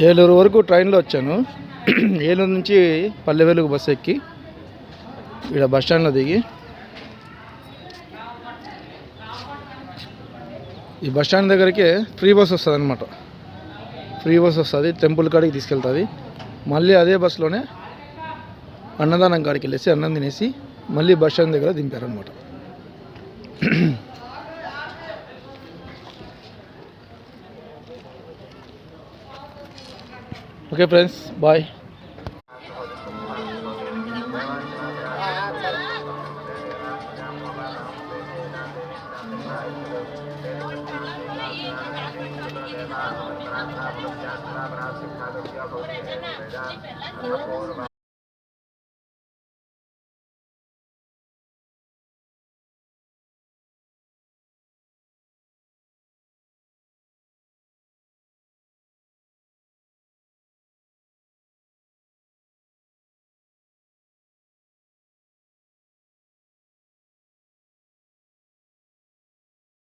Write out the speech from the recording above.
ఏలూరు వరకు ట్రైన్లో వచ్చాను. ఏలూరు నుంచి పల్లె వెలుగు బస్సు ఎక్కి ఇక్కడ బస్ స్టాండ్లో దిగి ఈ బస్ స్టాండ్ దగ్గరికి ఫ్రీ బస్ వస్తుంది అనమాట. ఫ్రీ బస్ వస్తుంది, టెంపుల్ కాడికి తీసుకెళ్తుంది. మళ్ళీ అదే బస్సులోనే అన్నదానం కాడికి వెళ్ళేసి అన్నం తినేసి మళ్ళీ బస్ స్టాండ్ దగ్గర దింపారనమాట. Okay friends, bye.